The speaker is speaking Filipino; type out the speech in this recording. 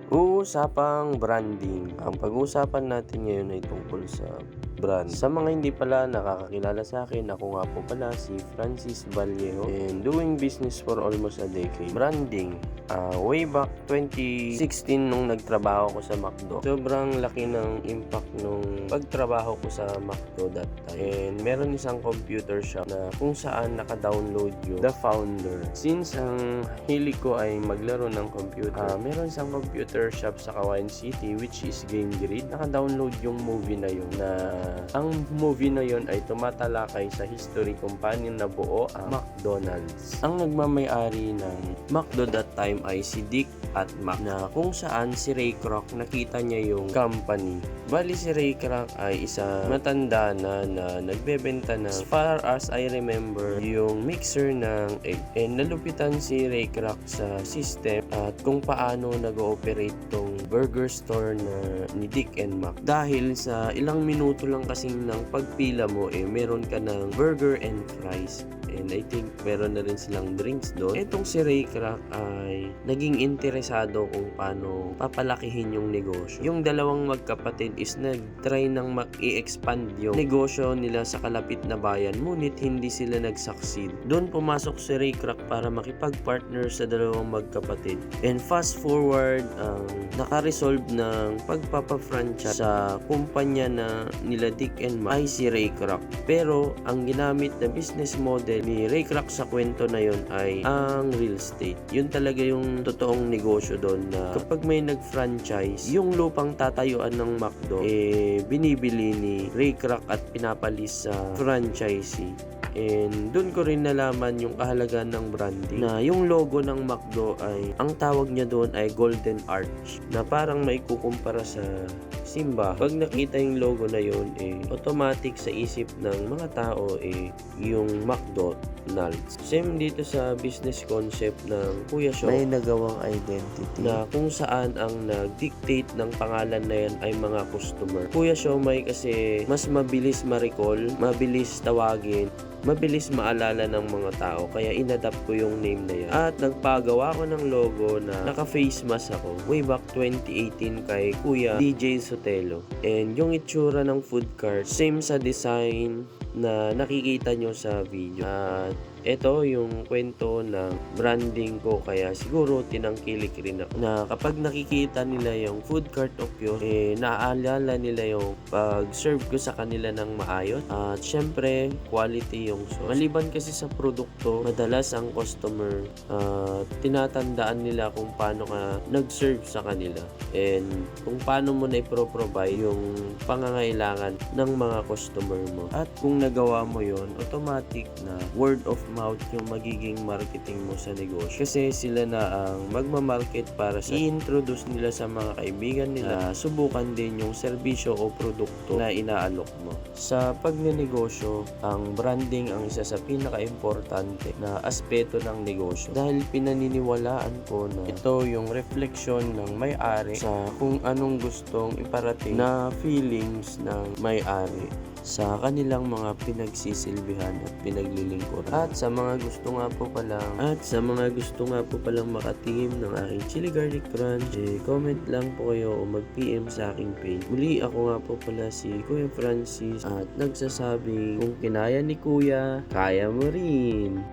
Usapang branding. Ang pag-uusapan natin ngayon ay tungkol sa brand. Sa mga hindi pala nakakakilala sa akin, ako nga po pala si Francis Vallejo and doing business for almost a decade. Branding. Way back 2016 nung nagtrabaho ko sa McDo. Sobrang laki ng impact nung pagtrabaho ko sa McDo that time. And meron isang computer shop na kung saan naka-download yung The Founder. Since ang hilig ko ay maglaro ng computer, meron isang computer shop sa Kawayan City which is Game Grid. Naka-download yung movie na yun na ang movie na yun ay tumatalakay sa history kung paano nabuo ang McDonald's. Ang nagmamay-ari ng McDo that time ay si Dick at Mac, na kung saan si Ray Kroc nakita niya yung company. Bali si Ray Kroc ay isa matanda na nagbebenta na, as far as I remember, yung mixer ng egg. And nalupitan si Ray Kroc sa system at kung paano nag-ooperate tong burger store na ni Dick and Mac. Dahil sa ilang minuto lang kasing ng pagpila mo, meron ka ng burger and fries. And I think meron na rin silang drinks doon. Etong si Ray Kroc ay naging interesado kung paano papalakihin yung negosyo. Yung dalawang magkapatid is nag-try ng i-expand yung negosyo nila sa kalapit na bayan, ngunit hindi sila nag-succeed. Doon pumasok si Ray Kroc para makipag-partner sa dalawang magkapatid. And fast forward, naka-resolve ng pagpapa-franchise sa kumpanya na nila Dick and Mac ay si Ray Kroc. Pero ang ginamit na business model ni Ray Kroc sa kwento na yun ay ang real estate. Yun talaga yung totoong negosyo doon, na kapag may nag-franchise, yung lupang tatayuan ng McDo binibili ni Ray Kroc at pinapalis sa franchisee. And doon ko rin nalaman yung kahalagaan ng branding, na yung logo ng McDo ay, ang tawag niya doon ay Golden Arch, na parang may kukumpara sa Simba. Pag nakita yung logo na yun, automatic sa isip ng mga tao yung McDonald's. Same dito sa business concept ng Kuya Show. May nagawang identity na kung saan ang nag-dictate ng pangalan na yan ay mga customer. Kuya Show may kasi mas mabilis ma-recall, mabilis tawagin, mabilis maalala ng mga tao, kaya inadapt ko yung name na yan. At nagpagawa ko ng logo na naka-face mask ako way back 2018 kay Kuya DJ Sotelo. And yung itsura ng food cart, same sa design na nakikita nyo sa video. At ito yung kwento ng branding ko, kaya siguro tinangkilik rin ako na kapag nakikita nila yung food cart of yours, naaalala nila yung pag-serve ko sa kanila ng maayos at syempre quality yung sauce. Maliban kasi sa produkto, madalas ang customer tinatandaan nila kung paano ka nag-serve sa kanila and kung paano mo na ipro-provide yung pangangailangan ng mga customer mo. At kung nagawa mo yon, automatic na word of mouth yung magiging marketing mo sa negosyo, kasi sila na ang magmamarket para sa i-introduce nila sa mga kaibigan nila, subukan din yung serbisyo o produkto na inaalok mo. Sa pagnenegosyo, ang branding ang isa sa pinaka-importante na aspeto ng negosyo, dahil pinaniniwalaan ko na ito yung refleksyon ng may-ari sa kung anong gustong iparating na feelings ng may-ari sa kanilang mga pinagsisilbihan at pinaglilingkuran. At sa mga gusto nga po palang makatingin ng aking chili garlic crunch, comment lang po kayo o mag-PM sa aking page. Muli, ako nga po pala si Kuya Francis at nagsasabing kung kinaya ni Kuya, kaya mo rin.